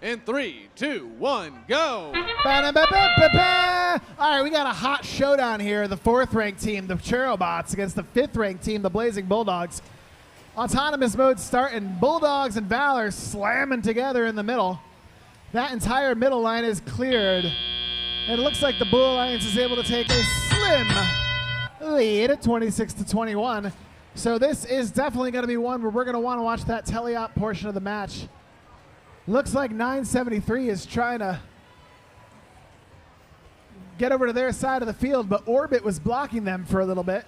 In 3, 2, 1, go. Ba-da-ba-ba-ba-ba. All right, we got a hot showdown here. The 4th-ranked team, the Cherobots, against the 5th-ranked team, the Blazing Bulldogs. Autonomous mode starting. Bulldogs and Valor slamming together in the middle. That entire middle line is cleared. And it looks like the Blue Alliance is able to take a slim lead at 26-21. So this is definitely going to be one where we're going to want to watch that teleop portion of the match. Looks like 973 is trying to get over to their side of the field, but Orbit was blocking them for a little bit.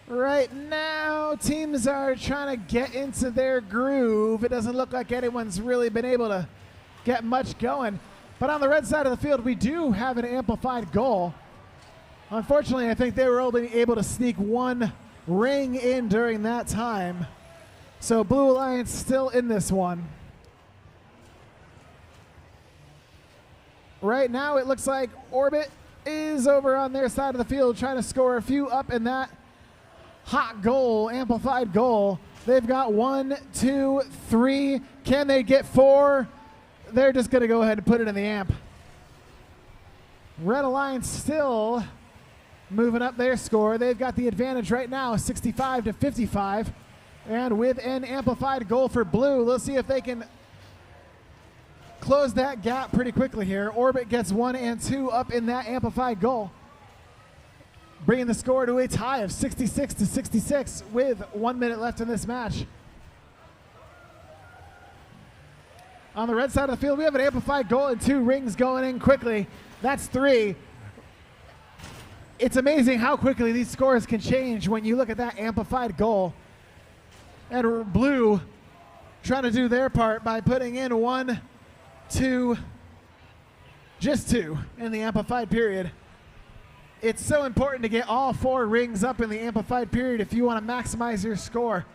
Right now, teams are trying to get into their groove. It doesn't look like anyone's really been able to get much going. But on the red side of the field, we do have an amplified goal. Unfortunately, I think they were only able to sneak one ring in during that time. So Blue Alliance still in this one. Right now, it looks like Orbit is over on their side of the field trying to score a few up in that hot goal, amplified goal. They've got 1, 2, 3. Can they get 4? They're just going to go ahead and put it in the amp. Red Alliance still moving up their score. They've got the advantage right now, 65-55. And with an amplified goal for Blue, let's see if they can close that gap pretty quickly here. Orbit gets 1 and 2 up in that amplified goal, bringing the score to a tie of 66-66 with 1 minute left in this match. On the red side of the field, we have an amplified goal and 2 rings going in quickly. That's 3. It's amazing how quickly these scores can change when you look at that amplified goal. And Blue trying to do their part by putting in 1, 2, just 2 in the amplified period. It's so important to get all 4 rings up in the amplified period if you want to maximize your score.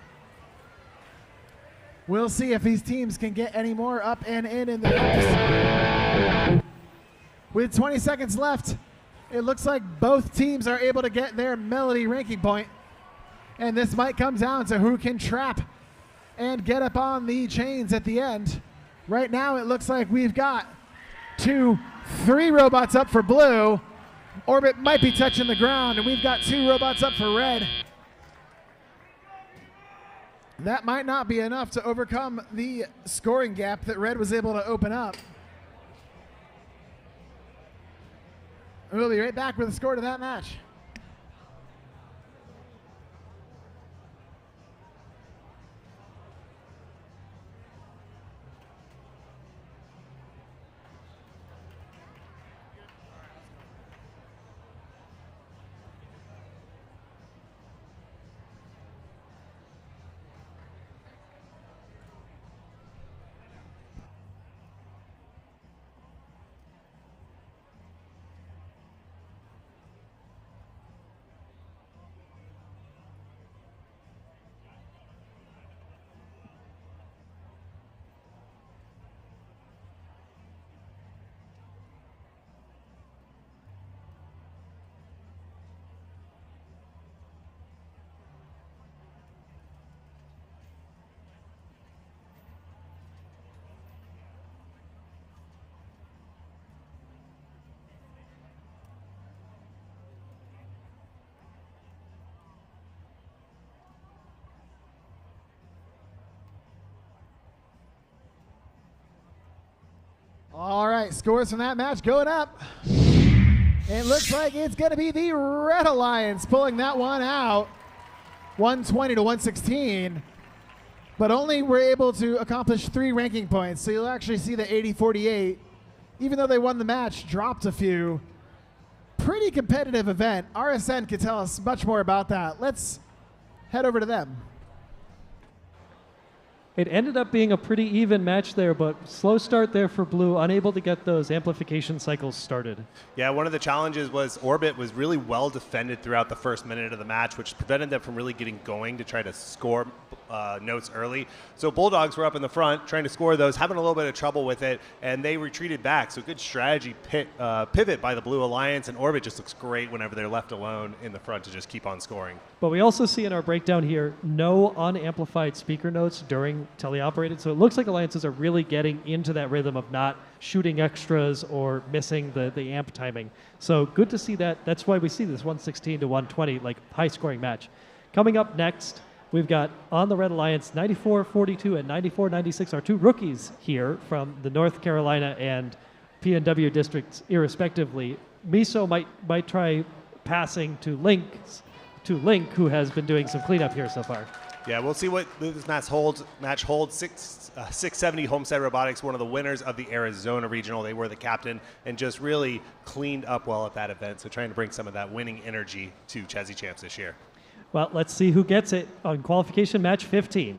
We'll see if these teams can get any more up and in the race. With 20 seconds left, it looks like both teams are able to get their Melody ranking point. And this might come down to who can trap and get up on the chains at the end. Right now, it looks like we've got 2, 3 robots up for Blue. Orbit might be touching the ground, and we've got 2 robots up for Red. That might not be enough to overcome the scoring gap that Red was able to open up. We'll be right back with the score to that match. All right, scores from that match going up. It looks like it's going to be the Red Alliance pulling that one out, 120-116. But only were able to accomplish 3 ranking points, so you'll actually see the 80-48. Even though they won the match, dropped a few. Pretty competitive event. RSN could tell us much more about that. Let's head over to them. It ended up being a pretty even match there, but slow start there for Blue, unable to get those amplification cycles started. Yeah, one of the challenges was Orbit was really well defended throughout the first minute of the match, which prevented them from really getting going to try to score notes early. So Bulldogs were up in the front trying to score those, having a little bit of trouble with it, and they retreated back. So good strategy pivot by the Blue Alliance, and Orbit just looks great whenever they're left alone in the front to just keep on scoring. But we also see in our breakdown here no unamplified speaker notes during teleoperated. So it looks like alliances are really getting into that rhythm of not shooting extras or missing the amp timing. So good to see that. That's why we see this 116 to 120, like high scoring match. Coming up next, we've got on the Red Alliance 94-42 and 94-96 are two rookies here from the North Carolina and PNW districts irrespectively. Miso might try passing to Link, who has been doing some cleanup here so far. Yeah, we'll see what this match holds. 670 Homestead Robotics, one of the winners of the Arizona Regional. They were the captain and just really cleaned up well at that event. So trying to bring some of that winning energy to Chezy Champs this year. Well, let's see who gets it on qualification match 15.